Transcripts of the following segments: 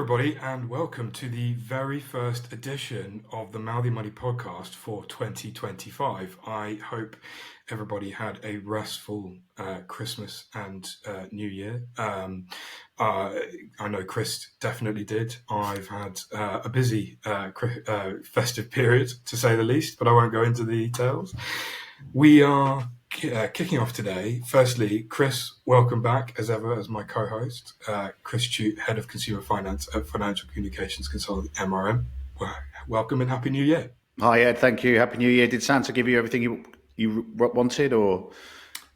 everybody, and welcome to the very first edition of the Mouthy Money podcast for 2025. I hope everybody had a restful Christmas and New Year. I know Chris definitely did. I've had a busy festive period, to say the least, but I won't go into the details. We are kicking off today. Firstly, Chris, welcome back as ever as my co-host. Chris Tuite, Head of Consumer Finance at Financial Communications Consultant MRM. Welcome and Happy New Year. Hi Ed, thank you. Happy New Year. Did Santa give you everything you wanted, or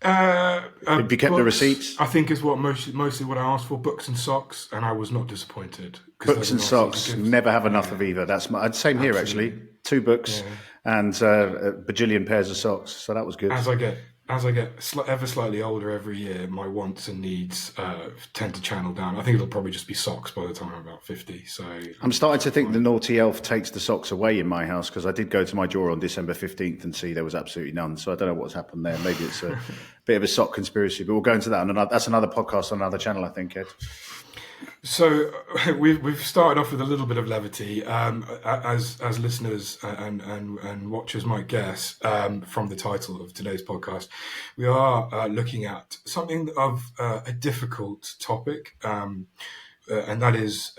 have you kept the receipts? I think is what mostly what I asked for, books and socks, and I was not disappointed. Books and socks, never have enough of either. That's same here actually. 2 books and a bajillion pairs of socks, so that was good. As I get ever slightly older every year, my wants and needs tend to channel down. I think it'll probably just be socks by the time I'm about 50. So I'm starting to think the naughty elf takes the socks away in my house, because I did go to my drawer on December 15th and see there was absolutely none. So I don't know what's happened there. Maybe it's a bit of a sock conspiracy, but we'll go into that. And that's another podcast on another channel, I think, Ed. So we've started off with a little bit of levity, as listeners and watchers might guess from the title of today's podcast. We are looking at something of a difficult topic, and that is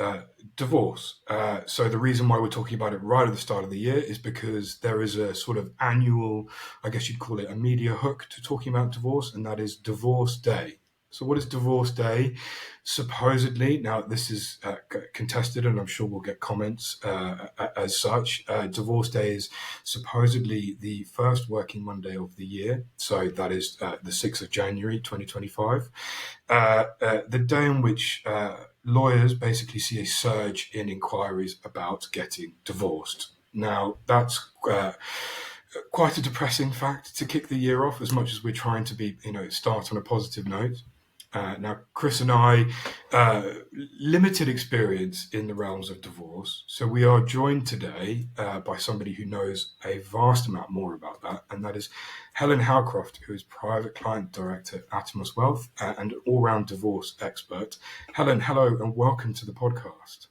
divorce. So the reason why we're talking about it right at the start of the year is because there is a sort of annual, I guess you'd call it a media hook to talking about divorce, and that is Divorce Day. So what is Divorce Day? Supposedly, now this is contested, and I'm sure we'll get comments as such. Divorce Day is supposedly the first working Monday of the year. So that is the 6th of January, 2025. The day in which lawyers basically see a surge in inquiries about getting divorced. Now, that's quite a depressing fact to kick the year off, as much as we're trying to start on a positive note. Now, Chris and I, limited experience in the realms of divorce. So we are joined today by somebody who knows a vast amount more about that. And that is Helen Howcroft, who is Private Client Director at Atomos Wealth and all-round divorce expert. Helen, hello and welcome to the podcast.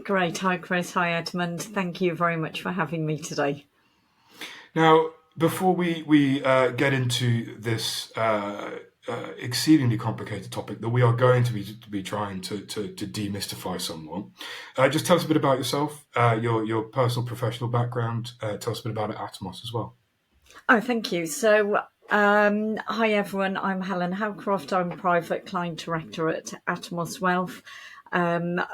Great. Hi, Chris. Hi, Edmund. Thank you very much for having me today. Now, before we get into this exceedingly complicated topic that we are going to be trying to demystify somewhat, just tell us a bit about yourself, your personal professional background. Tell us a bit about it at Atomos as well. Oh, thank you. So, hi everyone. I'm Helen Howcroft. I'm Private Client Director at Atomos Wealth.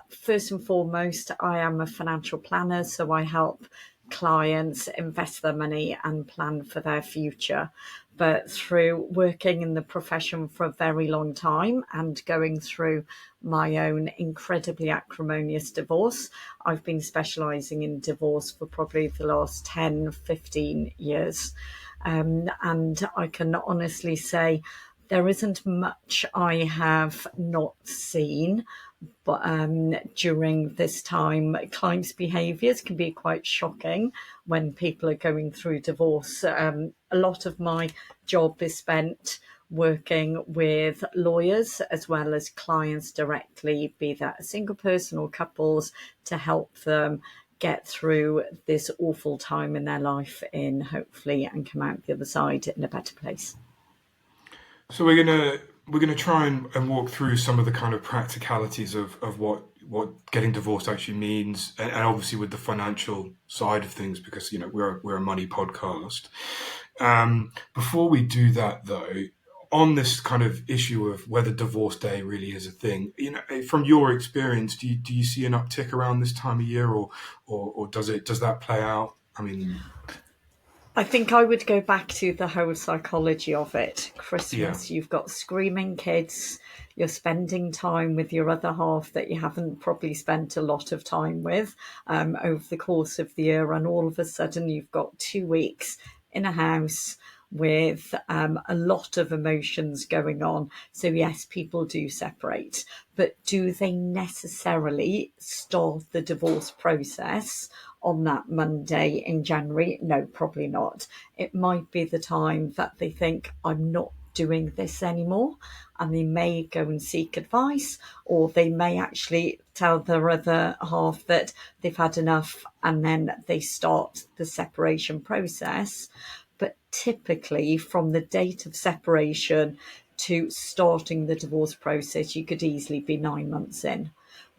First and foremost, I am a financial planner, so I help clients invest their money and plan for their future. But through working in the profession for a very long time and going through my own incredibly acrimonious divorce, I've been specialising in divorce for probably the last 10, 15 years. And I can honestly say there isn't much I have not seen. But during this time, clients' behaviours can be quite shocking when people are going through divorce. A lot of my job is spent working with lawyers as well as clients directly, be that a single person or couples, to help them get through this awful time in their life hopefully and come out the other side in a better place. So we're gonna try and walk through some of the kind of practicalities of what getting divorced actually means, and obviously with the financial side of things, because we're a money podcast. Before we do that, though, on this kind of issue of whether Divorce Day really is a thing, from your experience, do you see an uptick around this time of year, or does that play out? I mean, I think I would go back to the whole psychology of it. Christmas, You've got screaming kids, you're spending time with your other half that you haven't probably spent a lot of time with over the course of the year, and all of a sudden you've got 2 weeks in a house with a lot of emotions going on. So yes, people do separate, but do they necessarily start the divorce process on that Monday in January? No, probably not. It might be the time that they think, I'm not doing this anymore, and they may go and seek advice, or they may actually tell their other half that they've had enough, and then they start the separation process. But typically, from the date of separation to starting the divorce process, you could easily be 9 months in.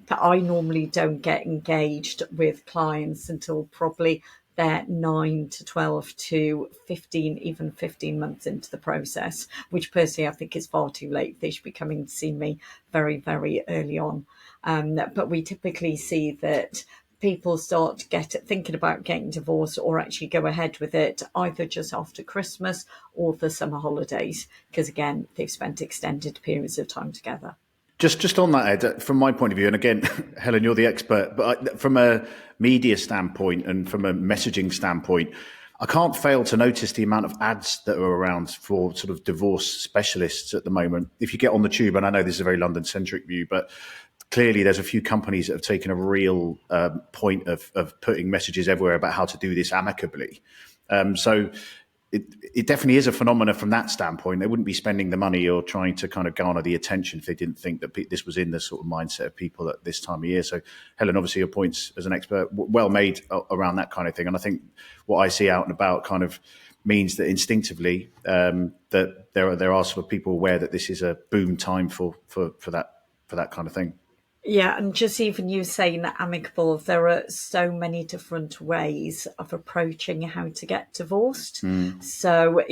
But I normally don't get engaged with clients until probably they're 9 to 12 to 15, even 15 months into the process, which personally I think is far too late. They should be coming to see me very, very early on. But we typically see that people start thinking about getting divorced or actually go ahead with it either just after Christmas or the summer holidays, because again, they've spent extended periods of time together. Just on that, Ed, from my point of view, and again, Helen, you're the expert, but from a media standpoint and from a messaging standpoint, I can't fail to notice the amount of ads that are around for sort of divorce specialists at the moment. If you get on the tube, and I know this is a very London-centric view, but clearly there's a few companies that have taken a real point of putting messages everywhere about how to do this amicably. So it definitely is a phenomenon from that standpoint. They wouldn't be spending the money or trying to kind of garner the attention if they didn't think that this was in the sort of mindset of people at this time of year. So, Helen, obviously your points as an expert, well made around that kind of thing. And I think what I see out and about kind of means that instinctively that there are sort of people aware that this is a boom time for that kind of thing. Yeah, and just even you saying that amicable, there are so many different ways of approaching how to get divorced. So,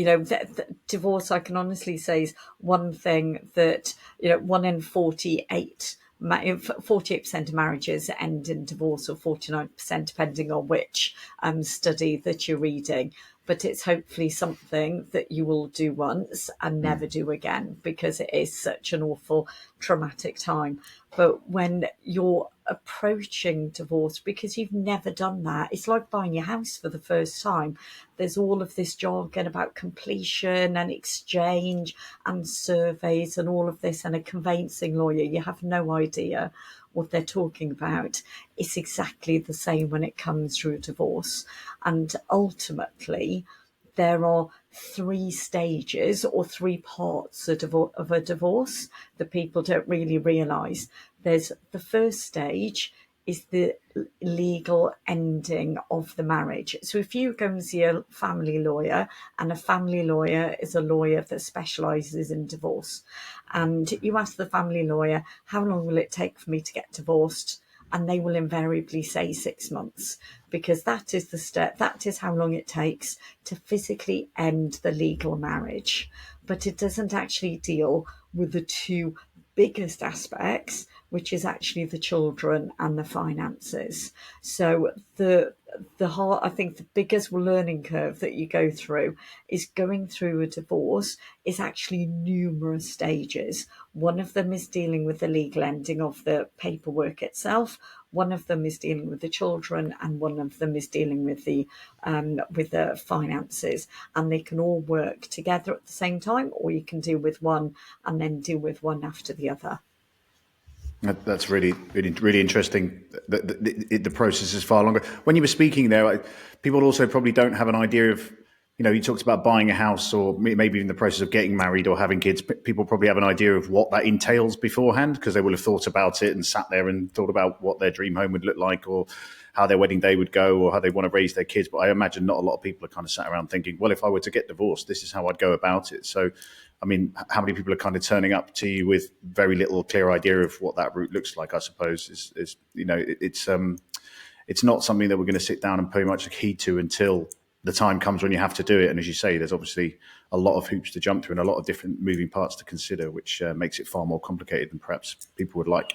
divorce, I can honestly say, is one thing that, 1 in 48% of marriages end in divorce, or 49%, depending on which study that you're reading. But it's hopefully something that you will do once and never do again, because it is such an awful traumatic time. But when you're approaching divorce, because you've never done that, it's like buying your house for the first time. There's all of this jargon about completion and exchange and surveys and all of this, and a conveyancing lawyer, you have no idea what they're talking about. It's exactly the same when it comes through divorce. And ultimately, there are 3 stages or 3 parts of a divorce that people don't really realise. There's the first stage is the legal ending of the marriage. So if you go and see a family lawyer, and a family lawyer is a lawyer that specialises in divorce, and you ask the family lawyer, how long will it take for me to get divorced? And they will invariably say 6 months, because that is the step, that is how long it takes to physically end the legal marriage. But it doesn't actually deal with the 2 biggest aspects, which is actually the children and the finances. So I think the biggest learning curve that you go through is going through a divorce is actually numerous stages. One of them is dealing with the legal ending of the paperwork itself. One of them is dealing with the children, and one of them is dealing with the finances. And they can all work together at the same time, or you can deal with one and then deal with one after the other. That's really, really, really interesting. The process is far longer. When you were speaking there, people also probably don't have an idea of, you talked about buying a house or maybe in the process of getting married or having kids. People probably have an idea of what that entails beforehand, because they will have thought about it and sat there and thought about what their dream home would look like, or how their wedding day would go, or how they want to raise their kids. But I imagine not a lot of people are kind of sat around thinking, well, if I were to get divorced, this is how I'd go about it. So, I mean, how many people are kind of turning up to you with very little clear idea of what that route looks like? I suppose it's not something that we're going to sit down and pay much heed to until the time comes when you have to do it. And as you say, there's obviously a lot of hoops to jump through and a lot of different moving parts to consider, which makes it far more complicated than perhaps people would like.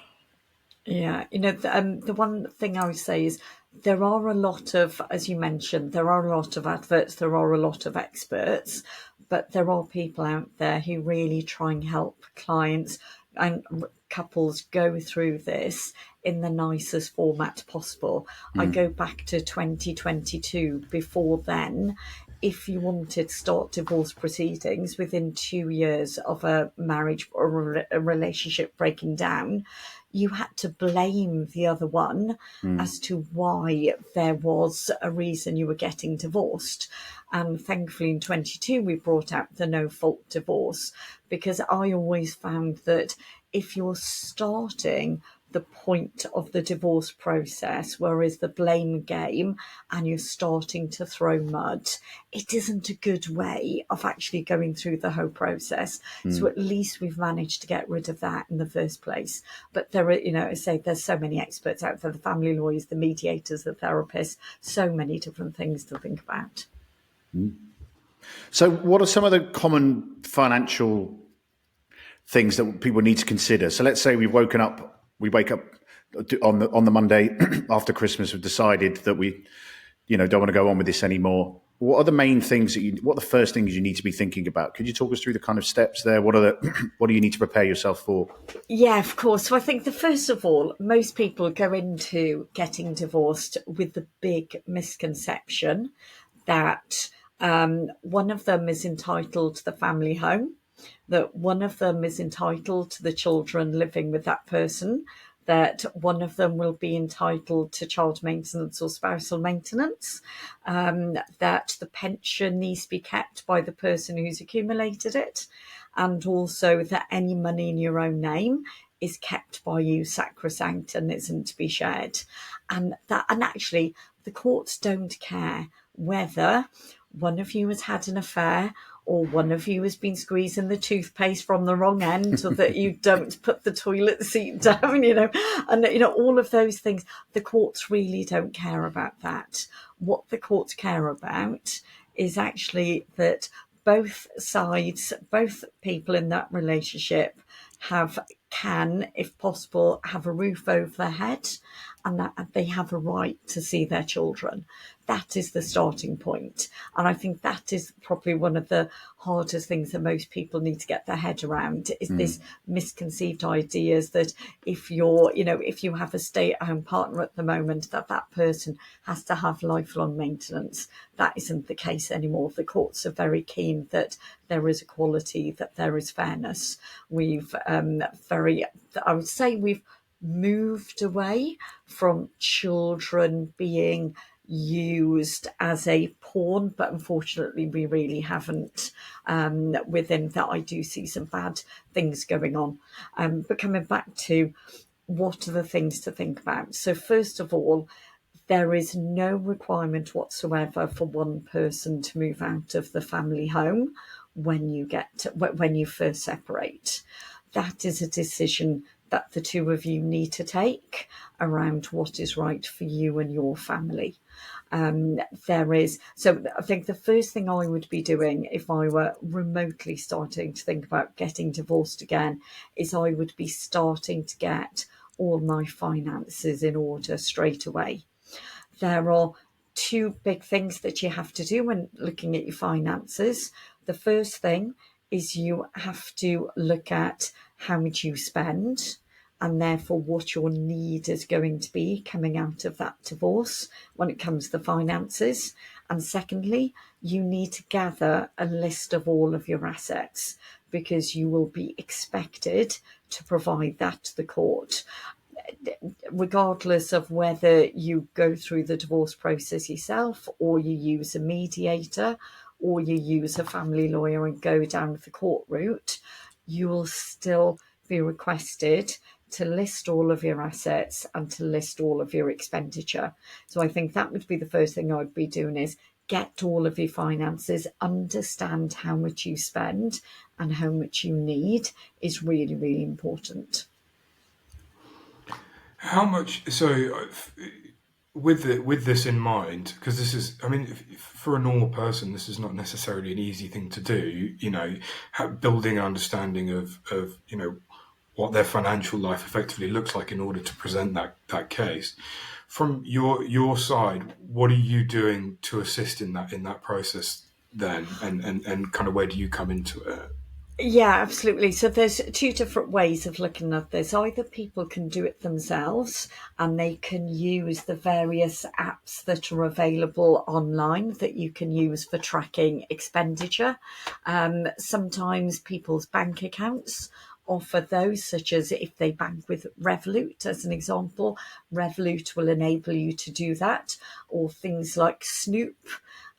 Yeah, the one thing I would say is there are a lot of, as you mentioned, there are a lot of adverts, there are a lot of experts, but there are people out there who really try and help clients and couples go through this in the nicest format possible. I go back to 2022. Before then, if you wanted to start divorce proceedings within 2 years of a marriage or a relationship breaking down, you had to blame the other one as to why there was a reason you were getting divorced. And thankfully in 22 we brought out the no fault divorce, because I always found that if you're starting the point of the divorce process, whereas the blame game, and you're starting to throw mud, it isn't a good way of actually going through the whole process. So at least we've managed to get rid of that in the first place. But there are, I say, there's so many experts out there, the family lawyers, the mediators, the therapists, so many different things to think about. So what are some of the common financial things that people need to consider? So let's say we wake up on the Monday after Christmas, we've decided that we, don't want to go on with this anymore. What are the main things what are the first things you need to be thinking about? Could you talk us through the kind of steps there? What do you need to prepare yourself for? Yeah, of course. So I think first of all, most people go into getting divorced with the big misconception that one of them is entitled to the family home, that one of them is entitled to the children living with that person, that one of them will be entitled to child maintenance or spousal maintenance, that the pension needs to be kept by the person who's accumulated it, and also that any money in your own name is kept by you sacrosanct and isn't to be shared. And actually the courts don't care whether one of you has had an affair, or one of you has been squeezing the toothpaste from the wrong end, or that you don't put the toilet seat down, and all of those things. The courts really don't care about that. What the courts care about is actually that both sides, both people in that relationship can, if possible, have a roof over their head, and that they have a right to see their children. That is the starting point. And I think that is probably one of the hardest things that most people need to get their head around, is this misconceived ideas that if you have a stay-at-home partner at the moment, that person has to have lifelong maintenance. That isn't the case anymore. The courts are very keen that there is equality, that there is fairness. We've we've moved away from children being used as a pawn, but unfortunately we really haven't. Within that, I do see some bad things going on. But coming back to what are the things to think about? So first of all, there is no requirement whatsoever for one person to move out of the family home when you first separate. That is a decision that the two of you need to take around what is right for you and your family. So I think the first thing I would be doing if I were remotely starting to think about getting divorced again is I would be starting to get all my finances in order straight away. There are two big things that you have to do when looking at your finances. The first thing is you have to look at how much you spend, and therefore what your need is going to be coming out of that divorce when it comes to the finances. And secondly, you need to gather a list of all of your assets, because you will be expected to provide that to the court, regardless of whether you go through the divorce process yourself, or you use a mediator, or you use a family lawyer and go down the court route. You will still be requested to list all of your assets and to list all of your expenditure. So I think that would be the first thing I'd be doing, is get all of your finances, understand how much you spend and how much you need is really, really important. How much? So, with this in mind, because this is, I mean, for a normal person, this is not necessarily an easy thing to do. Building an understanding of what their financial life effectively looks like in order to present that case. From your side, what are you doing to assist in that process then, and kind of where do you come into it? Yeah, absolutely. So there's two different ways of looking at this. Either people can do it themselves and they can use the various apps that are available online that you can use for tracking expenditure. Sometimes people's bank accounts offer those, such as if they bank with Revolut, as an example. Revolut will enable you to do that, or things like Snoop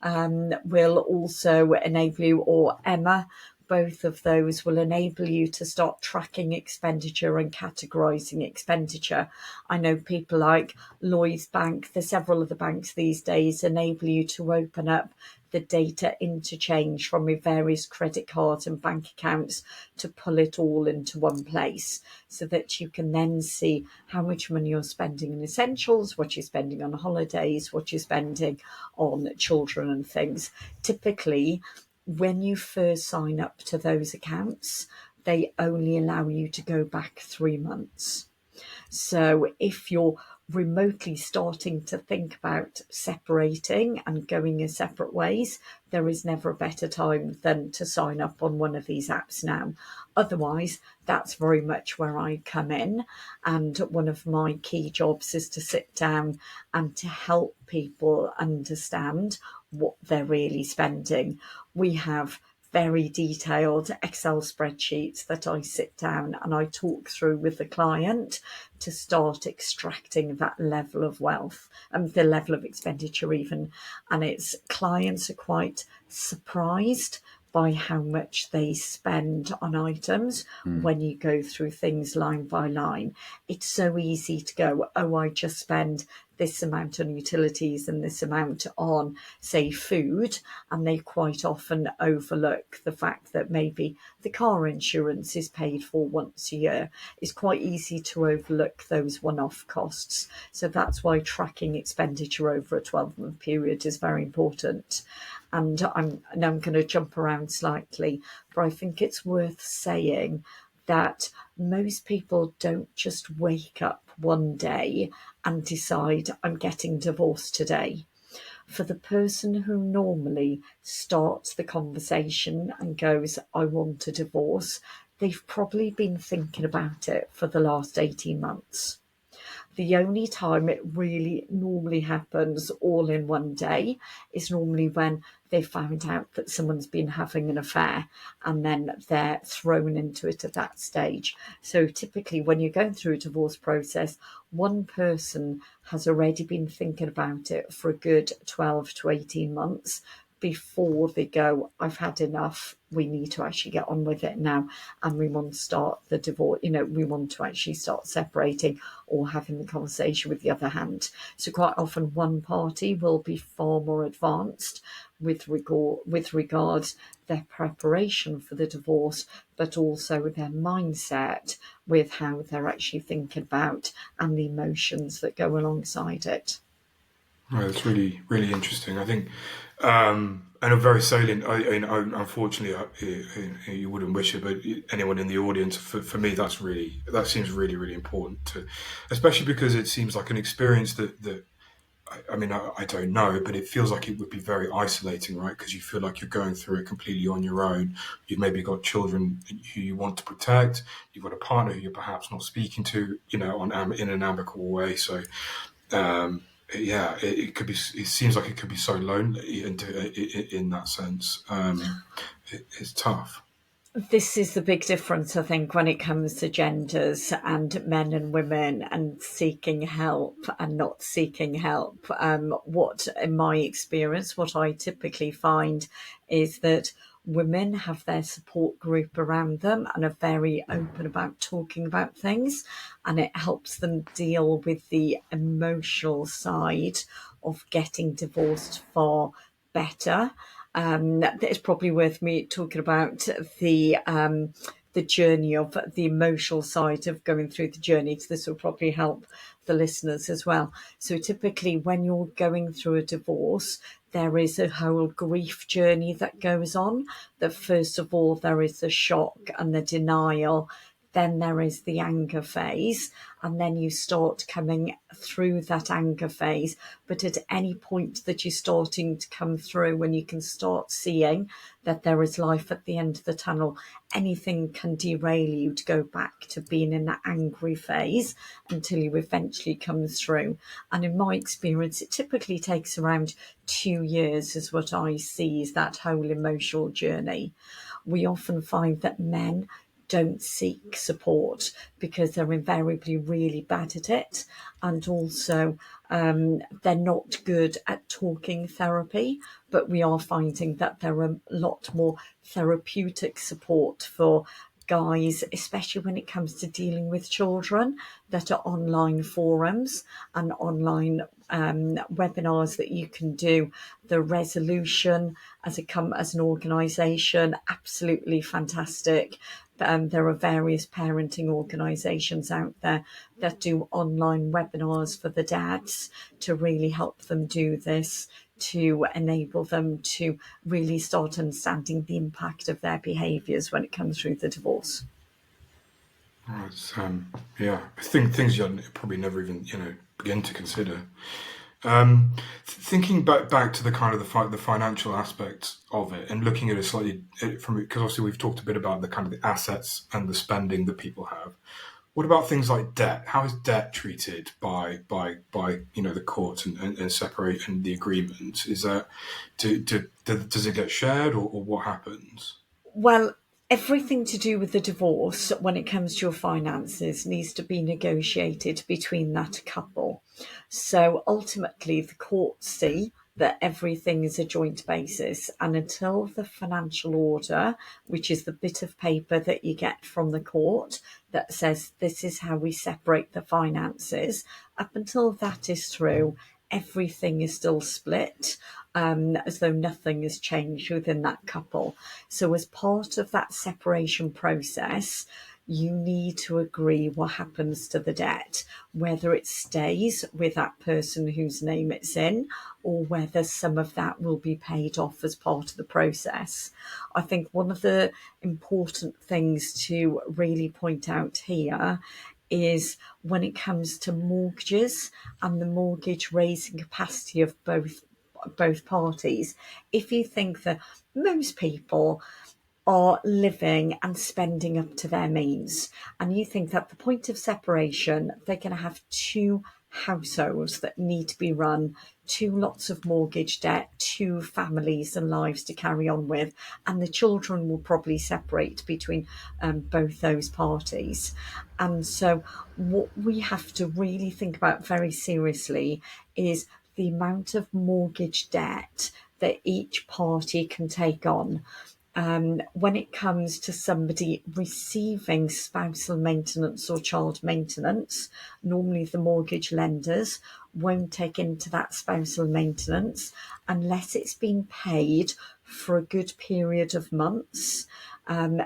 will also enable you, or Emma. Both of those will enable you to start tracking expenditure and categorising expenditure. I know people like Lloyds Bank, there's several of the banks these days, enable you to open up the data interchange from your various credit cards and bank accounts to pull it all into one place, so that you can then see how much money you're spending on essentials, what you're spending on holidays, what you're spending on children and things. Typically, when you first sign up to those accounts, they only allow you to go back 3 months. So if you're remotely starting to think about separating and going your separate ways, there is never a better time than to sign up on one of these apps now. Otherwise, that's very much where I come in. And one of my key jobs is to sit down and to help people understand what they're really spending. We have very detailed Excel spreadsheets that I sit down and I talk through with the client to start extracting that level of wealth and the level of expenditure even. And it's clients are quite surprised by how much they spend on items when you go through things line by line. It's so easy to go, oh, I just spend this amount on utilities and this amount on, say, food, and they quite often overlook the fact that maybe the car insurance is paid for once a year. It's quite easy to overlook those one-off costs. So that's why tracking expenditure over a 12-month period is very important. And I'm going to jump around slightly, but I think it's worth saying that most people don't just wake up one day and decide, I'm getting divorced today. For the person who normally starts the conversation and goes, I want a divorce, they've probably been thinking about it for the last 18 months. The only time it really normally happens all in one day is normally when they found out that someone's been having an affair, and then they're thrown into it at that stage. So typically when you're going through a divorce process, one person has already been thinking about it for a good 12 to 18 months before they go, I've had enough, we need to actually get on with it now, and we want to start the divorce, we want to actually start separating or having the conversation with the other hand. So quite often one party will be far more advanced with regards their preparation for the divorce, but also their mindset with how they're actually thinking about and the emotions that go alongside it. Well, that's really, really interesting. I think, and a very salient. Unfortunately, you wouldn't wish it, but anyone in the audience, for me, that seems really, really important to, especially because it seems like an experience that. I don't know, but it feels like it would be very isolating, right? Because you feel like you're going through it completely on your own. You've maybe got children who you want to protect. You've got a partner who you're perhaps not speaking to, in an amicable way. So. It could be. It seems like it could be so lonely in that sense. It's tough. This is the big difference, I think, when it comes to genders and men and women and seeking help and not seeking help. What, in my experience, what I typically find is that women have their support group around them and are very open about talking about things, and it helps them deal with the emotional side of getting divorced far better. It's probably worth me talking about the journey of the emotional side of going through the journey. So this will probably help the listeners as well. So typically when you're going through a divorce, there is a whole grief journey that goes on. That first of all, there is the shock and the denial. Then there is the anger phase, and then you start coming through that anger phase. But at any point that you're starting to come through, when you can start seeing that there is life at the end of the tunnel, anything can derail you to go back to being in that angry phase until you eventually come through. And in my experience, it typically takes around 2 years is what I see is that whole emotional journey. We often find that men don't seek support because they're invariably really bad at it, and also they're not good at talking therapy. But we are finding that there are a lot more therapeutic support for guys, especially when it comes to dealing with children, that are online forums and online webinars that you can do. The Resolution as an organisation, absolutely fantastic. There are various parenting organisations out there that do online webinars for the dads to really help them do this, to enable them to really start understanding the impact of their behaviours when it comes through the divorce. It's, yeah, I think things you probably never even begin to consider. Thinking back to the kind of the financial aspects of it, and looking at it slightly from, because obviously we've talked a bit about the kind of the assets and the spending that people have. What about things like debt? How is debt treated by the court and separate and the agreement? Is that does it get shared, or what happens? Well, everything to do with the divorce, when it comes to your finances, needs to be negotiated between that couple. So ultimately, the courts see that everything is a joint basis, and until the financial order, which is the bit of paper that you get from the court that says this is how we separate the finances, up until that is through, everything is still split, as though nothing has changed within that couple. So as part of that separation process, you need to agree what happens to the debt, whether it stays with that person whose name it's in, or whether some of that will be paid off as part of the process. I think one of the important things to really point out here is when it comes to mortgages and the mortgage raising capacity of both parties. If you think that most people are living and spending up to their means, and you think that at the point of separation they're going to have two households that need to be run, two lots of mortgage debt, two families and lives to carry on with, and the children will probably separate between both those parties. And so what we have to really think about very seriously is the amount of mortgage debt that each party can take on. When it comes to somebody receiving spousal maintenance or child maintenance, normally the mortgage lenders won't take into that spousal maintenance unless it's been paid for a good period of months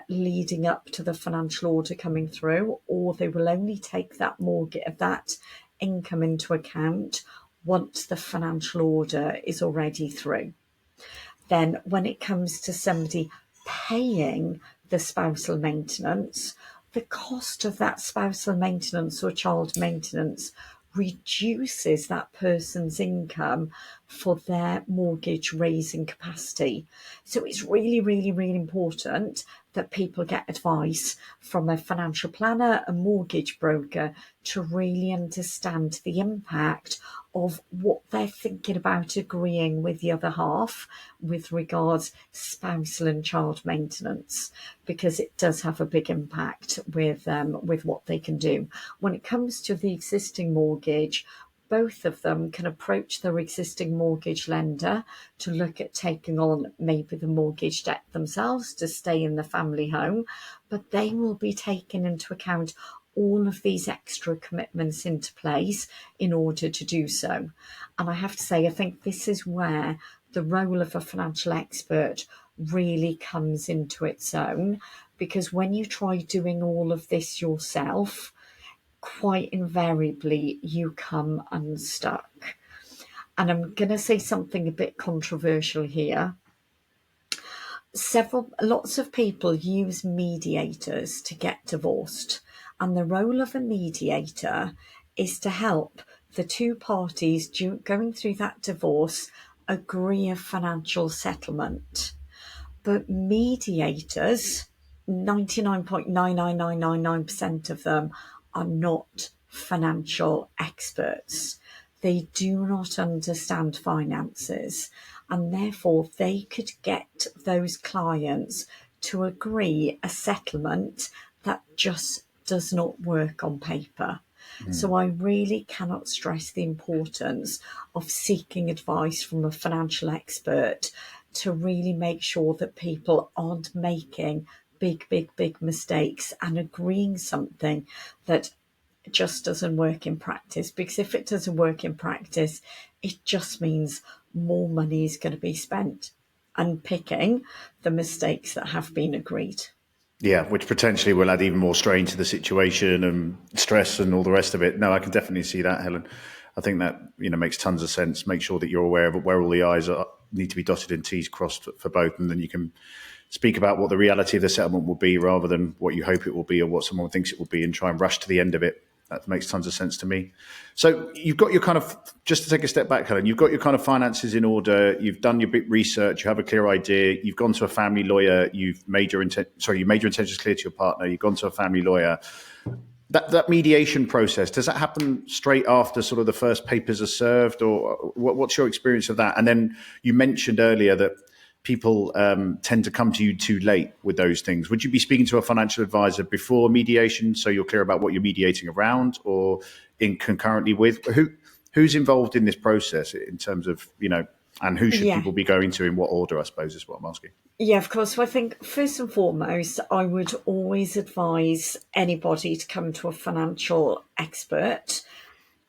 leading up to the financial order coming through, or they will only take that mortgage, that income into account once the financial order is already through. Then when it comes to somebody paying the spousal maintenance, the cost of that spousal maintenance or child maintenance reduces that person's income for their mortgage raising capacity. So it's really, really, really important that people get advice from a financial planner, a mortgage broker, to really understand the impact of what they're thinking about agreeing with the other half with regards spousal and child maintenance, because it does have a big impact with what they can do. When it comes to the existing mortgage, both of them can approach their existing mortgage lender to look at taking on maybe the mortgage debt themselves to stay in the family home, but they will be taking into account all of these extra commitments into place in order to do so. And I have to say, I think this is where the role of a financial expert really comes into its own, because when you try doing all of this yourself, quite invariably you come unstuck. And I'm going to say something a bit controversial here. Lots of people use mediators to get divorced, and the role of a mediator is to help the two parties going through that divorce agree a financial settlement. But mediators, 99.99999% of them, are not financial experts. They do not understand finances, and therefore they could get those clients to agree a settlement that just does not work on paper. So I really cannot stress the importance of seeking advice from a financial expert to really make sure that people aren't making big mistakes and agreeing something that just doesn't work in practice. Because if it doesn't work in practice, it just means more money is going to be spent unpicking the mistakes that have been agreed. Yeah, which potentially will add even more strain to the situation and stress and all the rest of it. No, I can definitely see that, Helen. I think that makes tons of sense. Make sure that you're aware of where all the I's need to be dotted and T's crossed for both, and then you can speak about what the reality of the settlement will be rather than what you hope it will be or what someone thinks it will be, and try and rush to the end of it. That makes tons of sense to me. So you've got your kind of, just to take a step back, Helen, you've got your kind of finances in order. You've done your bit research. You have a clear idea. You've gone to a family lawyer. You've made your intentions clear to your partner. You've gone to a family lawyer. That mediation process, does that happen straight after sort of the first papers are served, or what's your experience of that? And then you mentioned earlier that people tend to come to you too late with those things. Would you be speaking to a financial advisor before mediation so you're clear about what you're mediating around, or in concurrently with? Who's involved in this process in terms of, and who should Yeah. people be going to in what order, I suppose, is what I'm asking. Yeah, of course. So I think first and foremost, I would always advise anybody to come to a financial expert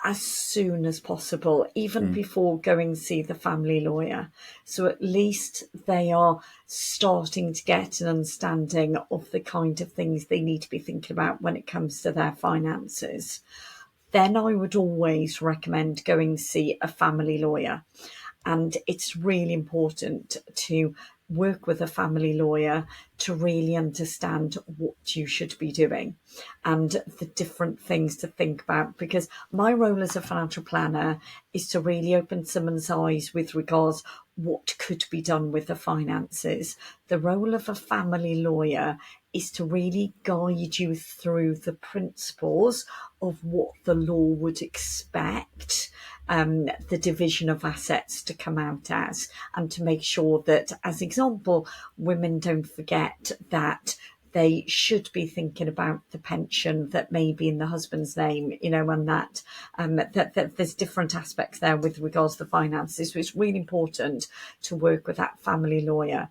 as soon as possible, even before going to see the family lawyer. So at least they are starting to get an understanding of the kind of things they need to be thinking about when it comes to their finances. Then I would always recommend going to see a family lawyer. And it's really important to work with a family lawyer to really understand what you should be doing and the different things to think about. Because my role as a financial planner is to really open someone's eyes with regards what could be done with the finances. The role of a family lawyer is to really guide you through the principles of what the law would expect the division of assets to come out as, and to make sure that, as example, women don't forget that they should be thinking about the pension that may be in the husband's name, and that there's different aspects there with regards to the finances. So it's really important to work with that family lawyer.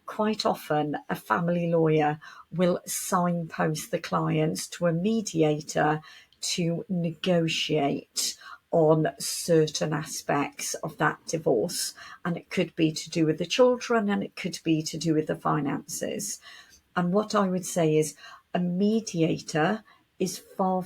Quite often, a family lawyer will signpost the clients to a mediator to negotiate on certain aspects of that divorce. And it could be to do with the children, and it could be to do with the finances. And what I would say is a mediator is far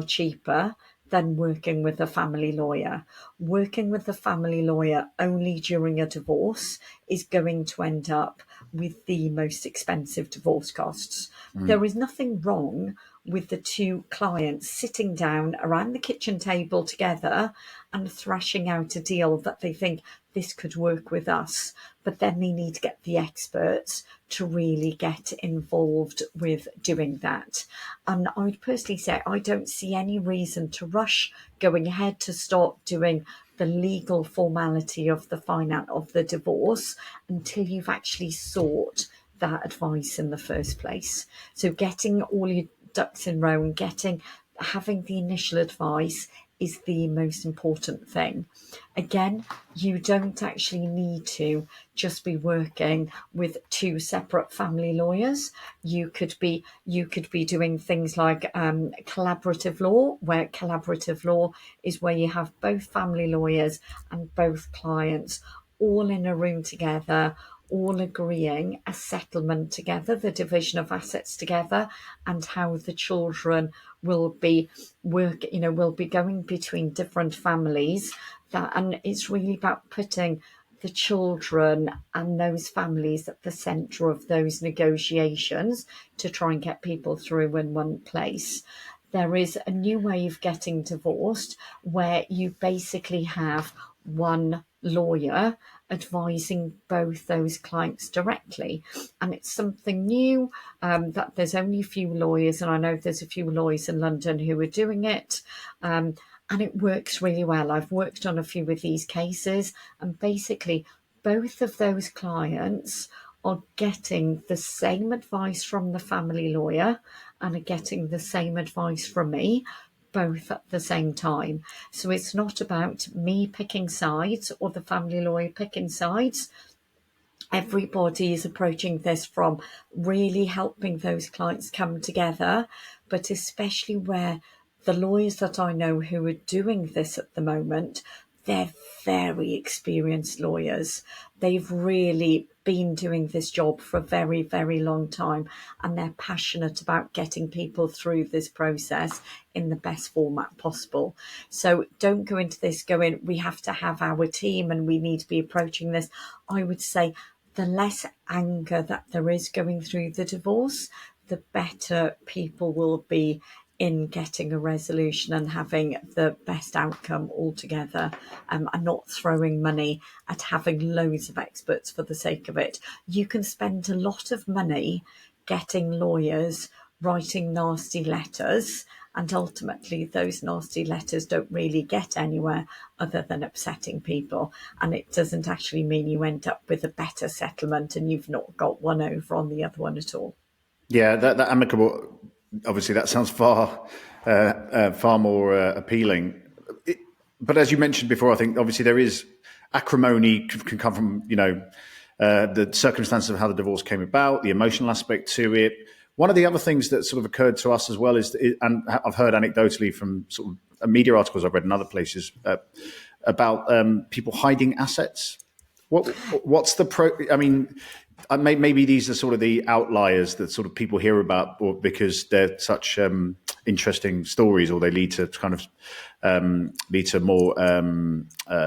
cheaper than working with a family lawyer. Working with a family lawyer only during a divorce is going to end up with the most expensive divorce costs. There is nothing wrong with the two clients sitting down around the kitchen table together and thrashing out a deal that they think this could work with us. But then they need to get the experts to really get involved with doing that. And I would personally say I don't see any reason to rush going ahead to start doing the legal formality of the divorce until you've actually sought that advice in the first place. So getting all your ducks in a row and having the initial advice is the most important thing. Again, you don't actually need to just be working with two separate family lawyers. You could be doing things like collaborative law, where collaborative law is where you have both family lawyers and both clients all in a room together, all agreeing a settlement together, the division of assets together, and how the children will be going between different families. And it's really about putting the children and those families at the centre of those negotiations to try and get people through in one place. There is a new way of getting divorced where you basically have one lawyer advising both those clients directly. And it's something new that there's only a few lawyers, and I know there's a few lawyers in London who are doing it. And it works really well. I've worked on a few of these cases, and basically both of those clients are getting the same advice from the family lawyer and are getting the same advice from me, both at the same time. So it's not about me picking sides or the family lawyer picking sides. Everybody is approaching this from really helping those clients come together, but especially where the lawyers that I know who are doing this at the moment, they're very experienced lawyers. They've really been doing this job for a very, very long time, and they're passionate about getting people through this process in the best format possible. So don't go into this going, we have to have our team and we need to be approaching this. I would say the less anger that there is going through the divorce, the better people will be in getting a resolution and having the best outcome altogether, and not throwing money at having loads of experts for the sake of it. You can spend a lot of money getting lawyers writing nasty letters, and ultimately those nasty letters don't really get anywhere other than upsetting people, and it doesn't actually mean you end up with a better settlement and you've not got one over on the other one at all. Yeah, that amicable, obviously that sounds far more appealing. But as you mentioned before, I think obviously there is acrimony can come from, the circumstances of how the divorce came about, the emotional aspect to it. One of the other things that sort of occurred to us as well and I've heard anecdotally from sort of media articles I've read in other places about people hiding assets. What's the I mean, maybe these are sort of the outliers that sort of people hear about, or because they're such interesting stories, or they lead to kind of more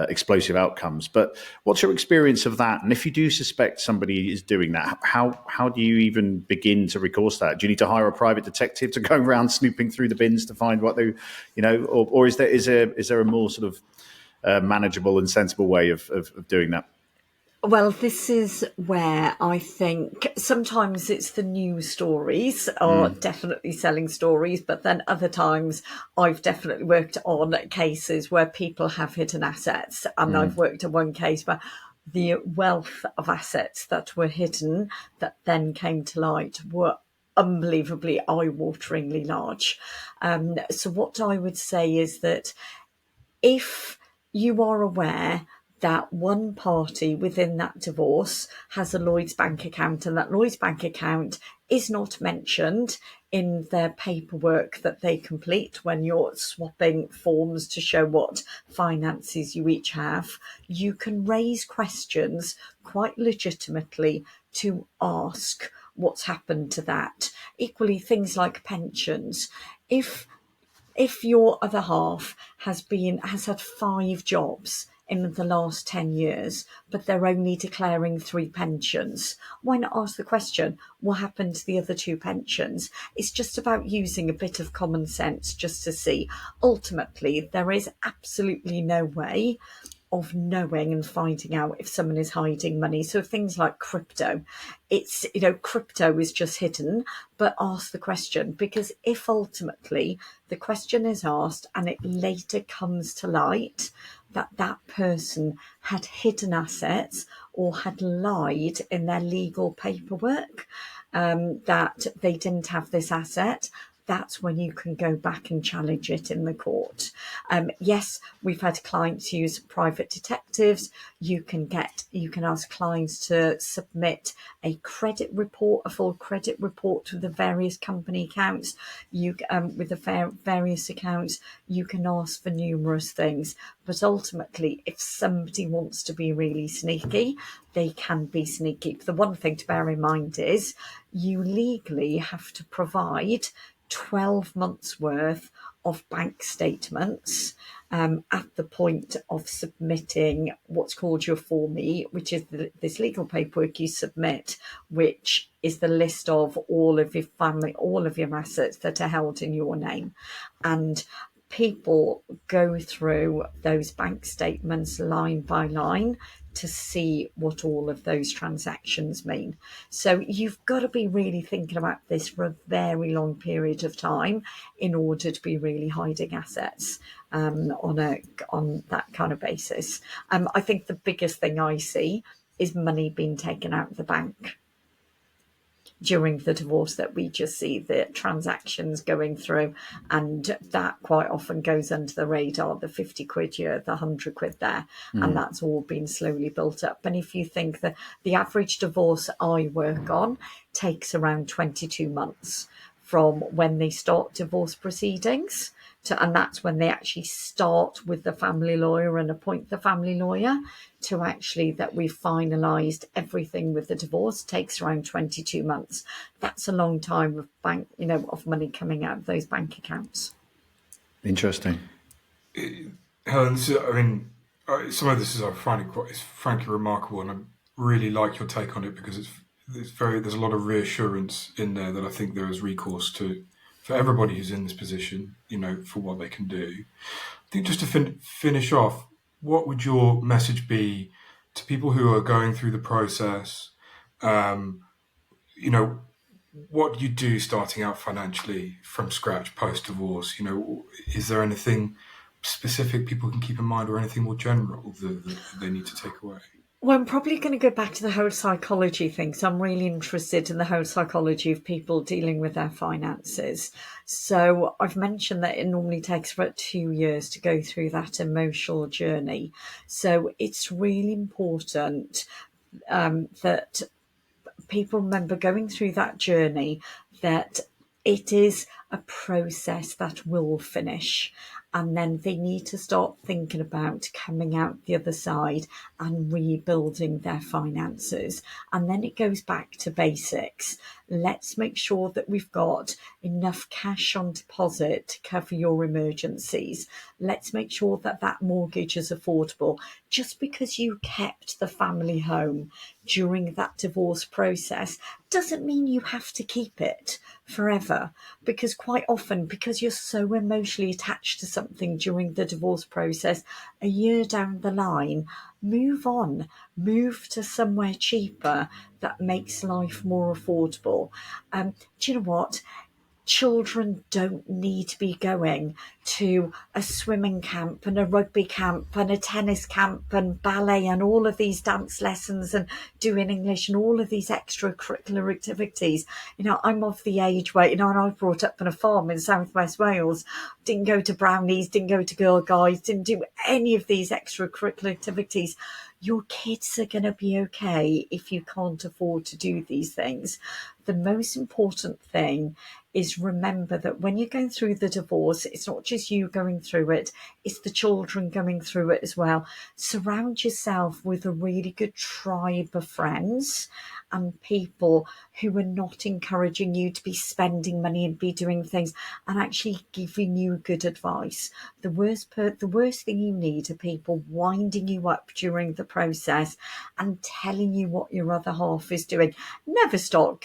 explosive outcomes. But what's your experience of that? And if you do suspect somebody is doing that, how do you even begin to recourse that? Do you need to hire a private detective to go around snooping through the bins to find what they, or is there a more sort of manageable and sensible way of doing that? Well, this is where I think sometimes it's the news stories are definitely selling stories, but then other times I've definitely worked on cases where people have hidden assets. And I've worked on one case where the wealth of assets that were hidden that then came to light were unbelievably eye-wateringly large. So what I would say is that if you are aware that one party within that divorce has a Lloyds bank account and that Lloyds bank account is not mentioned in their paperwork that they complete when you're swapping forms to show what finances you each have, you can raise questions quite legitimately to ask what's happened to that. Equally, things like pensions. If your other half has had 5 jobs in the last 10 years, but they're only declaring 3 pensions, why not ask the question, what happened to the other 2 pensions? It's just about using a bit of common sense just to see. Ultimately, there is absolutely no way of knowing and finding out if someone is hiding money. So things like crypto, it's, crypto is just hidden, but ask the question, because if ultimately the question is asked and it later comes to light that that person had hidden assets or had lied in their legal paperwork, that they didn't have this asset, that's when you can go back and challenge it in the court. Yes, we've had clients use private detectives. You can ask clients to submit a credit report, a full credit report to the various company accounts. With the various accounts, you can ask for numerous things. But ultimately, if somebody wants to be really sneaky, they can be sneaky. The one thing to bear in mind is you legally have to provide 12 months worth of bank statements at the point of submitting what's called your Form E, which is this legal paperwork you submit, which is the list of all of your family, all of your assets that are held in your name. And people go through those bank statements line by line to see what all of those transactions mean. So you've got to be really thinking about this for a very long period of time in order to be really hiding assets on that kind of basis. I think the biggest thing I see is money being taken out of the bank. during the divorce that we just see the transactions going through, and that quite often goes under the radar, the 50 quid here, the 100 quid there, and that's all been slowly built up. And if you think that the average divorce I work on takes around 22 months from when they start divorce proceedings and that's when they actually start with the family lawyer and appoint the family lawyer, to actually that we've finalised everything with the divorce takes around 22 months. That's a long time of money coming out of those bank accounts. Interesting. Helen, some of this I find it's frankly remarkable, and I really like your take on it, because there's a lot of reassurance in there that I think there is recourse to for everybody who's in this position, for what they can do. I think just to finish off, what would your message be to people who are going through the process? What do you do starting out financially from scratch post-divorce? Is there anything specific people can keep in mind, or anything more general that they need to take away? Well, I'm probably going to go back to the whole psychology thing. So I'm really interested in the whole psychology of people dealing with their finances. So I've mentioned that it normally takes about 2 years to go through that emotional journey. So it's really important that people remember, going through that journey, that it is a process that will finish. And then they need to start thinking about coming out the other side and rebuilding their finances. And then it goes back to basics. Let's make sure that we've got enough cash on deposit to cover your emergencies. Let's make sure that that mortgage is affordable. Just because you kept the family home during that divorce process doesn't mean you have to keep it forever, because quite often, because you're so emotionally attached to something during the divorce process, a year down the line, move on, move to somewhere cheaper that makes life more affordable. Do you know what? Children don't need to be going to a swimming camp and a rugby camp and a tennis camp and ballet and all of these dance lessons and doing English and all of these extracurricular activities. I'm of the age where, and I was brought up on a farm in South West Wales, didn't go to brownies, didn't go to Girl Guides, didn't do any of these extracurricular activities. Your kids are going to be okay if you can't afford to do these things. The most important thing is remember that when you're going through the divorce, it's not just you going through it, it's the children going through it as well. Surround yourself with a really good tribe of friends and people who are not encouraging you to be spending money and be doing things, and actually giving you good advice. The worst thing you need are people winding you up during the process and telling you what your other half is doing. Never stop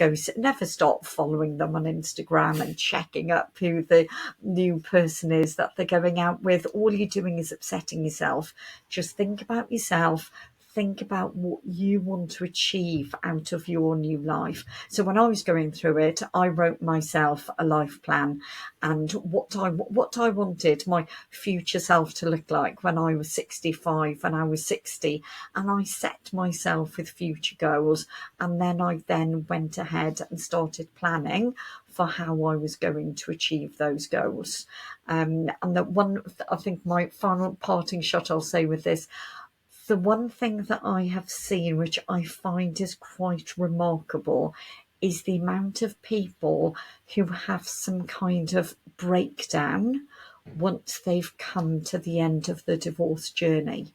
following them on Instagram and checking up who the new person is that they're going out with. All you're doing is upsetting yourself. Just think about yourself. Think about what you want to achieve out of your new life. So when I was going through it, I wrote myself a life plan and what I wanted my future self to look like when I was 65 and I was 60. And I set myself with future goals. And then I went ahead and started planning for how I was going to achieve those goals. And that one, I think my final parting shot I'll say with this, the one thing that I have seen, which I find is quite remarkable, is the amount of people who have some kind of breakdown once they've come to the end of the divorce journey.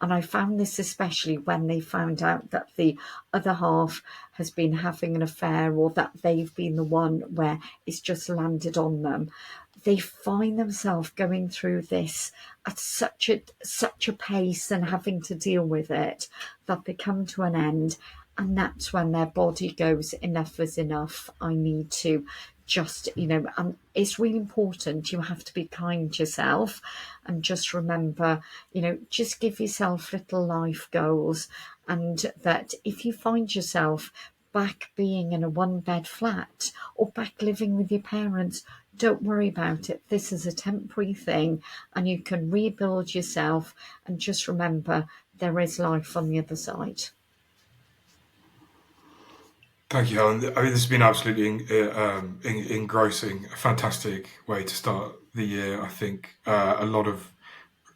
And I found this especially when they found out that the other half has been having an affair, or that they've been the one where it's just landed on them. They find themselves going through this at such a pace and having to deal with it that they come to an end. And that's when their body goes, enough is enough. I need to just, and it's really important. You have to be kind to yourself and just remember, just give yourself little life goals. And that if you find yourself back being in a 1-bed flat or back living with your parents, don't worry about it. This is a temporary thing and you can rebuild yourself. And just remember, there is life on the other side. Thank you, Helen. I mean, this has been absolutely engrossing. A fantastic way to start the year. I think a lot of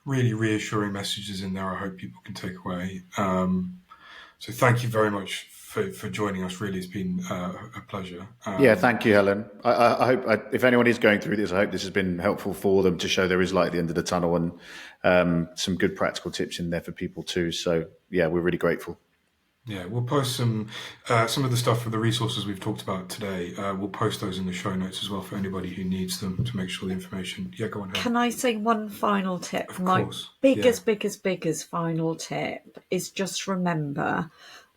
really reassuring messages in there. I hope people can take away. So thank you very much for joining us. Really, it's been a pleasure. Yeah, thank you, Helen. I hope if anyone is going through this, I hope this has been helpful for them to show there is light at the end of the tunnel, and some good practical tips in there for people too. So yeah, we're really grateful. Yeah, we'll post some of the stuff for the resources we've talked about today. We'll post those in the show notes as well for anybody who needs them to make sure the information. Yeah, go on. Helen. Can I say one final tip? Of My course. biggest final tip is just remember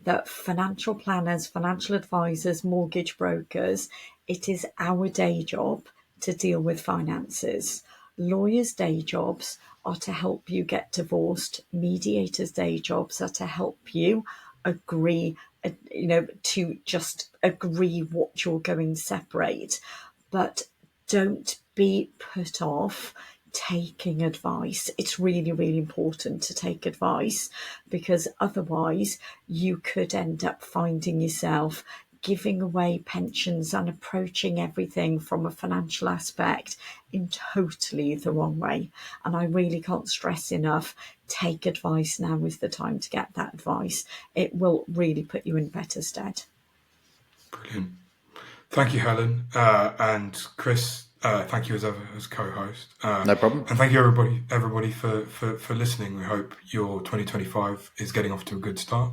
that financial planners, financial advisors, mortgage brokers, it is our day job to deal with finances. Lawyers' day jobs are to help you get divorced. Mediators' day jobs are to help you agree, to just agree what you're going to separate. But don't be put off taking advice. It's really, really important to take advice, because otherwise you could end up finding yourself giving away pensions and approaching everything from a financial aspect in totally the wrong way. And I really can't stress enough, take advice. Now is the time to get that advice. It will really put you in better stead. Brilliant. Thank you, Helen. And Chris, thank you as ever as co-host. No problem. And thank you everybody for listening. We hope your 2025 is getting off to a good start.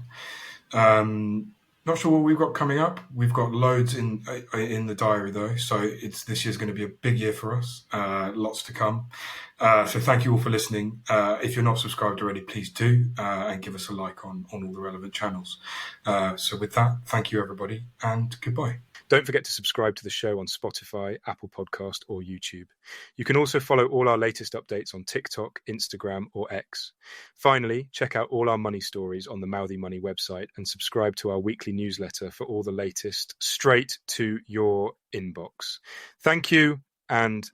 Not sure what we've got coming up. We've got loads in the diary though, so this year's going to be a big year for us. Lots to come. So thank you all for listening. If you're not subscribed already, please do, and give us a like on all the relevant channels. So with that, thank you everybody, and goodbye. Don't forget to subscribe to the show on Spotify, Apple Podcast, or YouTube. You can also follow all our latest updates on TikTok, Instagram, or X. Finally, check out all our money stories on the Mouthy Money website and subscribe to our weekly newsletter for all the latest straight to your inbox. Thank you, and